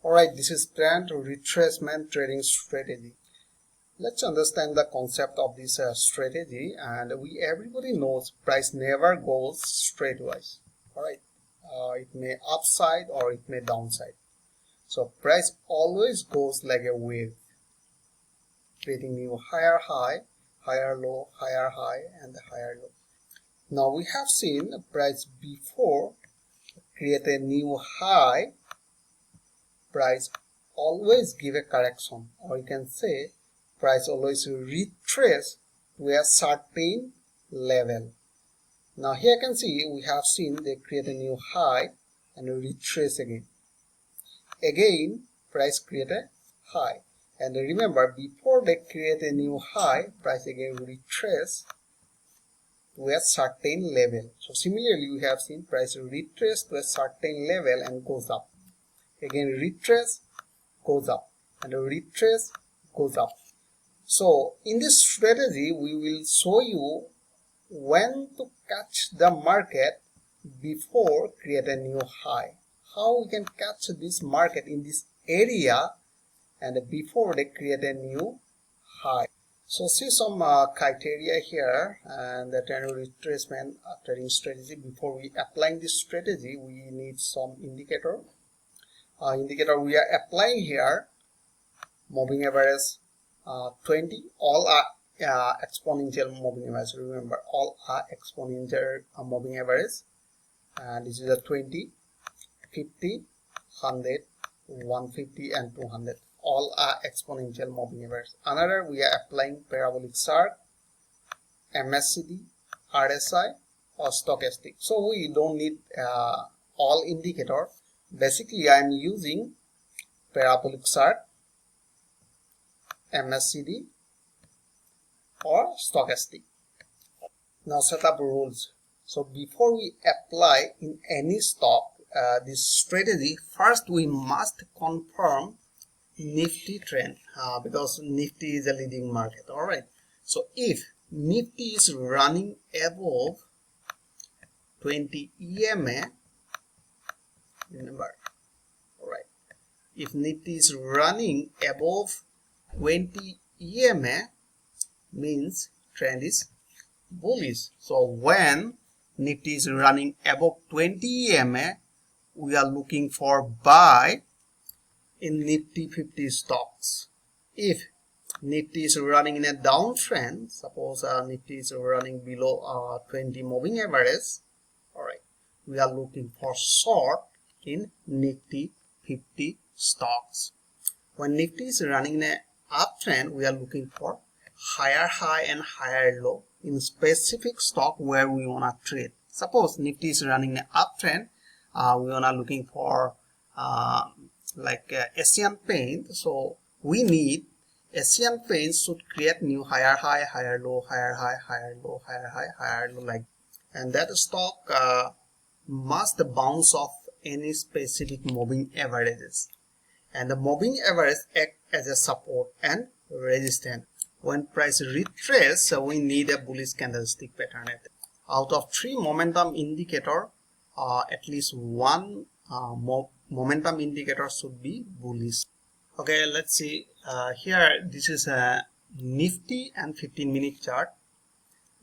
Alright, this is trend retracement trading strategy. Let's understand the concept of this strategy, and everybody knows price never goes straightwise. Alright, it may upside or it may downside. So price always goes like a wave, creating new higher high, higher low, higher high, and higher low. Now we have seen price before create a new high, price always give a correction, or you can say price always retrace to a certain level. Now here you can see we have seen they create a new high and retrace again. Again price create a high, and remember before they create a new high, price again retrace to a certain level. So similarly we have seen price retrace to a certain level and goes up. Again retrace, goes up, and retrace, goes up. So in this strategy we will show you when to catch the market before create a new high. How we can catch this market in this area and before they create a new high. So see some criteria here, and the trend retracement trading strategy. Before we applying this strategy, we need some indicator. We are applying here moving average 20. All are exponential moving average. Remember, all are exponential moving average, and this is a 20, 50, 100, 150, and 200. All are exponential moving average. Another, we are applying parabolic chart, MACD, RSI, or stochastic. So we don't need all indicator. Basically I am using parabolic chart, MACD, or stochastic. Now set up rules. So before we apply in any stock this strategy, first we must confirm Nifty trend, because Nifty is a leading market. Alright, so if Nifty is running above 20 EMA, remember, alright, if Nifty is running above 20 EMA, means trend is bullish. So when Nifty is running above 20 EMA, we are looking for buy in Nifty 50 stocks. If Nifty is running in a downtrend, suppose Nifty is running below 20 moving average, alright, we are looking for short in Nifty 50 stocks. When Nifty is running in a uptrend, we are looking for higher high and higher low in specific stock where we wanna trade. Suppose Nifty is running in an uptrend, we wanna looking for like Asian Paint. So we need Asian Paint should create new higher high, higher low, higher high, higher low, higher high, higher low, like, and that stock must bounce off any specific moving averages, and the moving average act as a support and resistance. When price retrace, we need a bullish candlestick pattern. Out of 3 momentum indicator, at least one momentum indicator should be bullish. Okay, let's see here. This is a Nifty and 15-minute chart.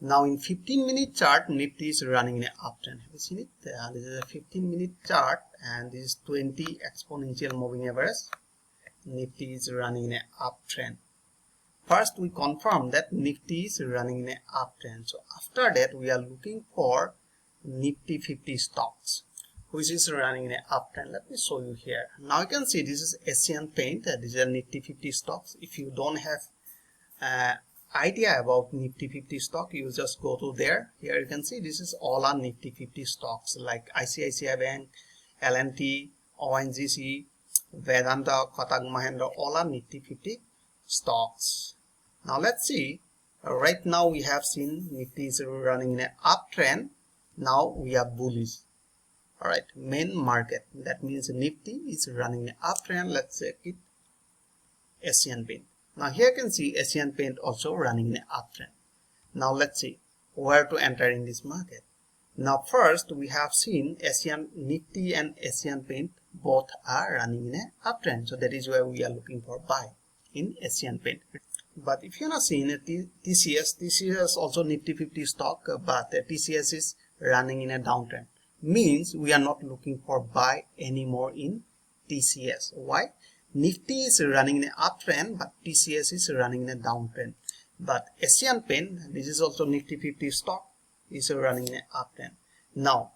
Now in 15-minute chart, Nifty is running in an uptrend. Have you seen it? This is a 15-minute chart, and this is 20 exponential moving average. Nifty is running in an uptrend. First we confirm that Nifty is running in an uptrend. So after that we are looking for Nifty 50 stocks which is running in an uptrend. Let me show you here. Now you can see this is Asian Paint. These are Nifty 50 stocks. If you don't have idea about Nifty 50 stock, you just go to there. Here you can see this is all our Nifty 50 stocks like ICICI Bank, L&T, ONGC, Vedanta, Kotak Mahindra, all are Nifty 50 stocks. Now let's see. Right now we have seen Nifty is running in an uptrend. Now we are bullish. Alright, main market. That means Nifty is running an uptrend. Let's check it. Asian Paint. Now here you can see Asian Paint also running an uptrend. Now let's see where to enter in this market. Now first we have seen Asian Nifty and Asian Paint both are running in a uptrend. So that is why we are looking for buy in Asian Paint. But if you're not seeing a TCS also Nifty 50 stock, but TCS is running in a downtrend. Means we are not looking for buy anymore in TCS. Why? Nifty is running in an uptrend, but TCS is running in a downtrend. But Asian Paint, this is also Nifty 50 stock, is running in an uptrend. Now,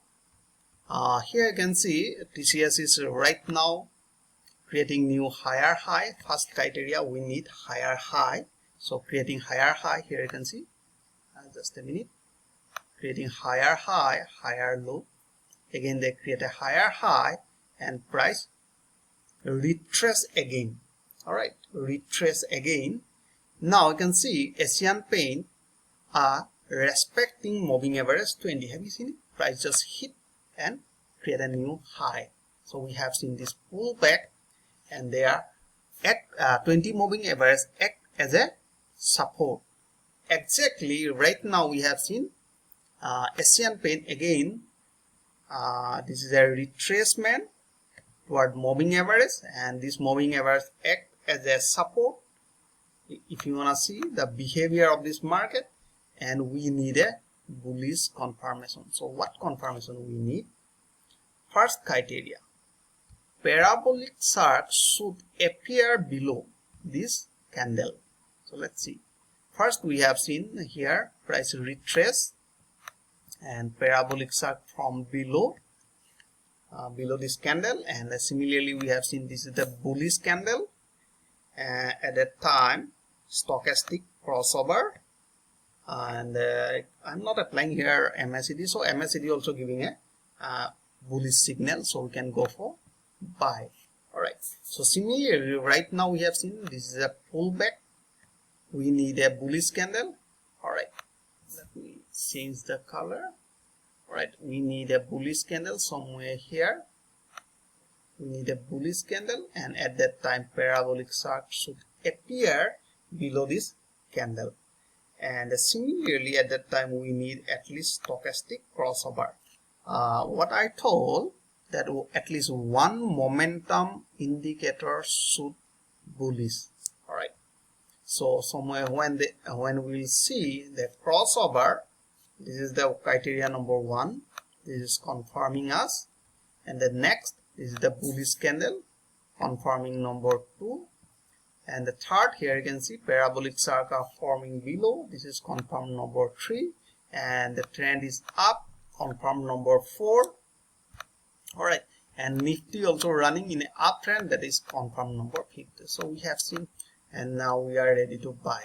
here you can see TCS is right now creating new higher high. First criteria, we need higher high. So creating higher high, here you can see, just a minute, creating higher high, higher low. Again they create a higher high and price retrace again. Alright, retrace again. Now you can see Asian Paint are respecting moving average 20. Have you seen it? Price just hit and create a new high. So we have seen this pullback, and they are at 20 moving average act as a support. Exactly right now we have seen Asian Paint again. This is a retracement toward moving average, and this moving average act as a support. If you want to see the behavior of this market, and we need a bullish confirmation. So what confirmation we need? First criteria, parabolic chart should appear below this candle. So let's see. First we have seen here price retrace and parabolic chart from below this candle, and similarly we have seen this is the bullish candle. At that time stochastic crossover, and I'm not applying here MACD, so MACD also giving a bullish signal, so we can go for buy. Alright, so similarly right now we have seen this is a pullback, we need a bullish candle. Alright, let me change the color. Alright, we need a bullish candle somewhere here. We need a bullish candle, and at that time parabolic chart should appear below this candle, and similarly at that time we need at least stochastic crossover. What I told that at least one momentum indicator should bullish. Alright, so somewhere when we see the crossover, this is the criteria number 1, this is confirming us, and the next is the bullish candle confirming number 2, and the third, here you can see parabolic chart are forming below, this is confirm number 3, and the trend is up, confirm number 4. Alright, and Nifty also running in an uptrend, that is confirm number 5. So we have seen, and now we are ready to buy.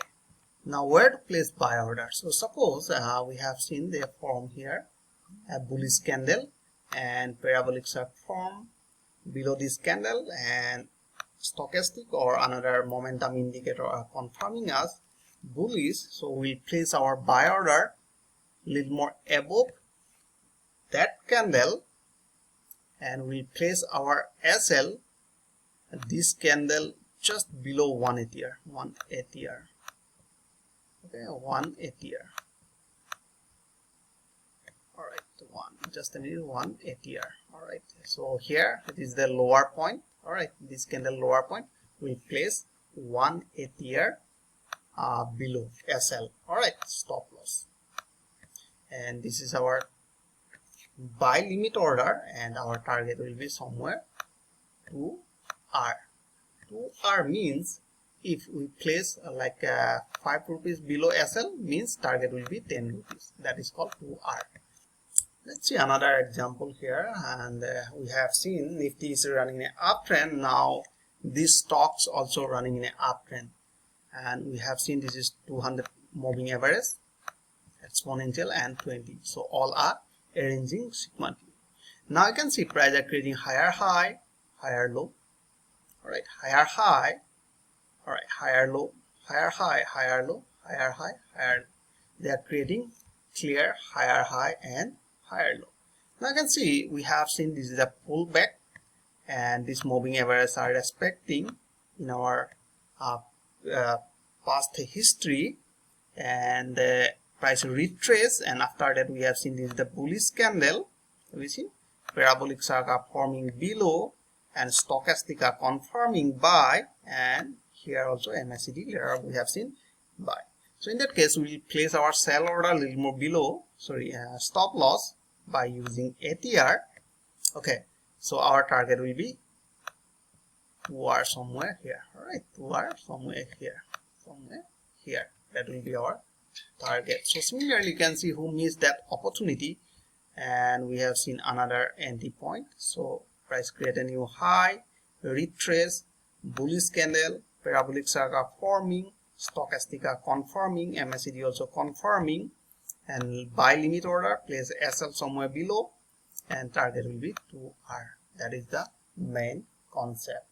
Now where to place buy order? So suppose we have seen they form here a bullish candle, and parabolic chart form below this candle, and stochastic or another momentum indicator are confirming us bullish. So we'll place our buy order little more above that candle, and we'll place our SL this candle just below 180. Okay, 180. Alright, just a minute, 180. Alright, so here it is the lower point. Alright, this candle lower point, we place 180 below SL. Alright, stop loss. And this is our buy limit order, and our target will be somewhere 2R. 2R means if we place like 5 rupees below SL, means target will be 10 rupees. That is called 2R. Let's see another example here, and we have seen Nifty is running an uptrend. Now these stocks also running in an uptrend, and we have seen this is 200 moving average, exponential, and 20. So all are arranging segmentally. Now you can see price are creating higher high, higher low. Alright, higher high, alright, higher low, higher high, higher low, higher high, higher low. They are creating clear higher high and higher low. Now you can see we have seen this is a pullback, and this moving averages are respecting in our past history, and price retrace, and after that we have seen this is the bullish candle. We see parabolic chart are forming below, and stochastic are confirming buy, and here also MACD later we have seen buy. So in that case we will place our sell order a little more below, stop loss by using ATR. Okay, so our target will be war somewhere here. All right, war somewhere here, that will be our target. So similarly you can see who missed that opportunity, and we have seen another entry point. So price create a new high, retrace, bullish candle, parabolic circle forming, stochastic are confirming, MACD also confirming, and buy limit order, place SL somewhere below, and target will be 2R. That is the main concept.